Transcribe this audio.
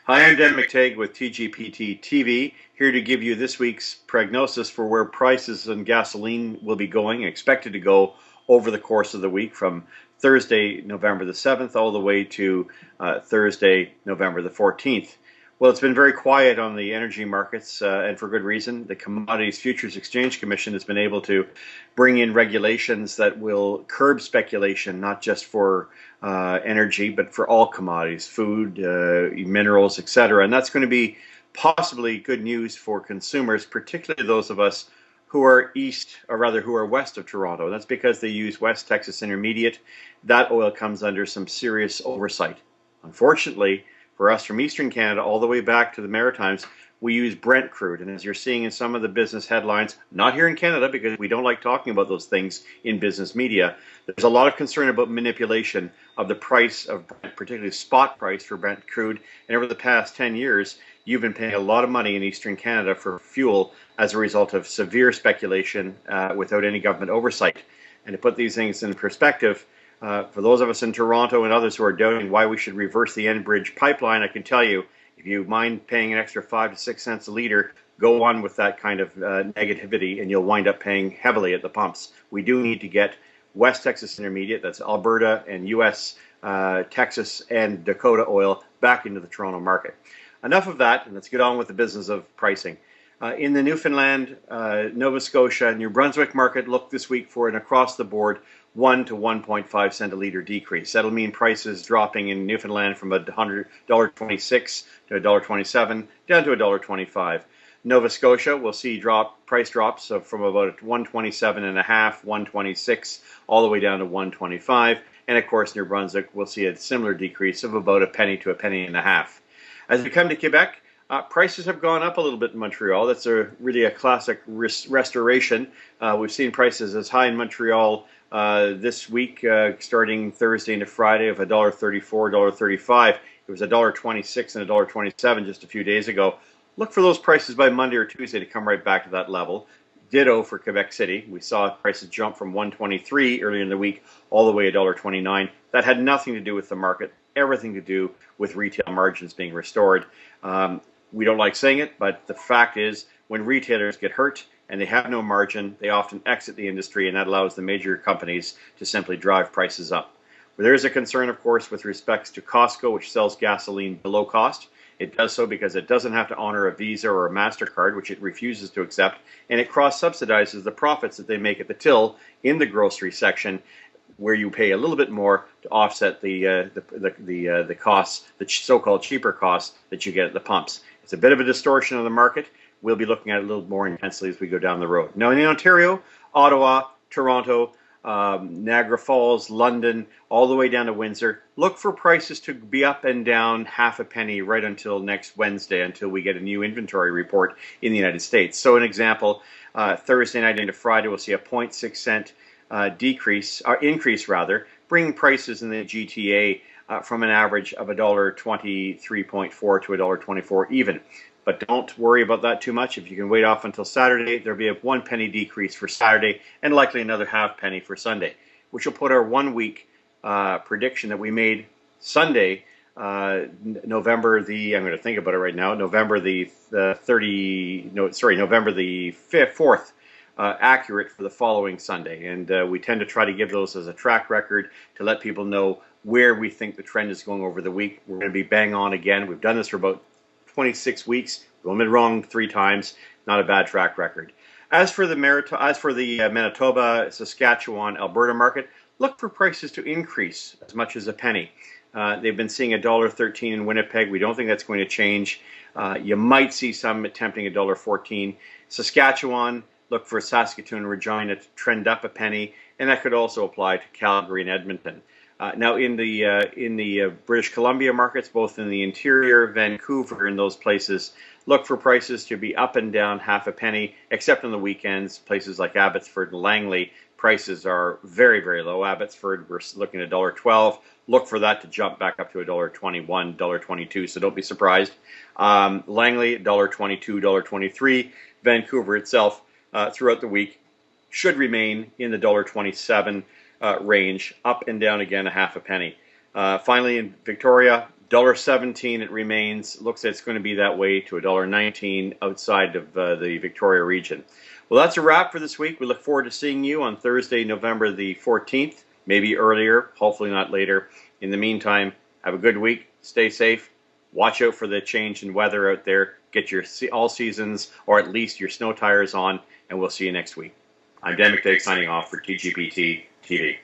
Hi, I'm Dan McTeague with TGPT TV, here to give you this week's prognosis for where prices on gasoline will be going, expected to go over the course of the week from Thursday, November the 7th, all the way to Thursday, November the 14th. Well, it's been very quiet on the energy markets, and for good reason. The Commodities Futures Exchange Commission has been able to bring in regulations that will curb speculation, not just for energy, but for all commodities, food, minerals, etc. And that's going to be possibly good news for consumers, particularly those of us who are east, or rather who are west of Toronto. That's because they use West Texas Intermediate. That oil comes under some serious oversight. Unfortunately, for us from Eastern Canada all the way back to the Maritimes, we use Brent crude. And as you're seeing in some of the business headlines, not here in Canada because we don't like talking about those things in business media, there's a lot of concern about manipulation of the price of Brent, particularly spot price for Brent crude. And over the past 10 years, you've been paying a lot of money in Eastern Canada for fuel as a result of severe speculation without any government oversight. And to put these things in perspective, for those of us in Toronto and others who are doubting why we should reverse the Enbridge pipeline, I can tell you, if you mind paying an extra 5 to 6 cents a liter, go on with that kind of negativity and you'll wind up paying heavily at the pumps. We do need to get West Texas Intermediate, that's Alberta and U.S., Texas and Dakota oil, back into the Toronto market. Enough of that, and let's get on with the business of pricing. In the Newfoundland, Nova Scotia, New Brunswick market, look this week for an across-the-board 1 to 1.5 cent a liter decrease. That'll mean prices dropping in Newfoundland from $1.26 to $1.27 down to $1.25. Nova Scotia will see price drops from about 127.5, 126, all the way down to 125. And of course, New Brunswick will see a similar decrease of about a penny to a penny and a half. As we come to Quebec, prices have gone up a little bit in Montreal. That's really a classic restoration. We've seen prices as high in Montreal this week, starting Thursday into Friday, of $1.34, $1.35. It was $1.26 and $1.27 just a few days ago. Look for those prices by Monday or Tuesday to come right back to that level. Ditto for Quebec City. We saw prices jump from $1.23 earlier in the week all the way to $1.29. That had nothing to do with the market, everything to do with retail margins being restored. We don't like saying it, but the fact is, when retailers get hurt and they have no margin, they often exit the industry, and that allows the major companies to simply drive prices up. There is a concern, of course, with respect to Costco, which sells gasoline below cost. It does so because it doesn't have to honor a Visa or a MasterCard, which it refuses to accept, and it cross-subsidizes the profits that they make at the till in the grocery section, where you pay a little bit more to offset the costs, the so-called cheaper costs that you get at the pumps. It's a bit of a distortion of the market. We'll be looking at it a little more intensely as we go down the road. Now in Ontario, Ottawa, Toronto, Niagara Falls, London, all the way down to Windsor, look for prices to be up and down half a penny right until next Wednesday, until we get a new inventory report in the United States. So an example, Thursday night into Friday, we'll see a 0.6 cent increase, bringing prices in the GTA from an average of $1.23.4 to $1.24 even. But don't worry about that too much. If you can wait off until Saturday, there'll be a 1 penny decrease for Saturday and likely another half penny for Sunday, which will put our 1 week prediction that we made Sunday, November the, I'm going to think about it right now, November the 4th, accurate for the following Sunday. And we tend to try to give those as a track record to let people know where we think the trend is going over the week. We're going to be bang on again. We've done this for about 26 weeks. We've only been wrong 3 times. Not a bad track record. As for the Manitoba, Saskatchewan, Alberta market, look for prices to increase as much as a penny. They've been seeing $1.13 in Winnipeg. We don't think that's going to change. You might see some attempting $1.14. Saskatchewan, look for Saskatoon and Regina to trend up a penny, and that could also apply to Calgary and Edmonton. Now in the British Columbia markets, both in the interior, Vancouver, and those places, look for prices to be up and down half a penny, except on the weekends. Places like Abbotsford and Langley, prices are very, very low. Abbotsford, we're looking at $1.12. Look for that to jump back up to $1.21, $1.22, so don't be surprised. Langley, $1.22, $1.23. Vancouver itself, throughout the week, should remain in the $1.27 range, up and down again a half a penny. Finally, in Victoria, $1.17 it remains. Looks like it's going to be that way to $1.19 outside of the Victoria region. Well, that's a wrap for this week. We look forward to seeing you on Thursday, November the 14th, maybe earlier, hopefully not later. In the meantime, have a good week. Stay safe. Watch out for the change in weather out there. Get your all seasons, or at least your snow tires on, and we'll see you next week. I'm Dan McTeague signing off for TGPT TV.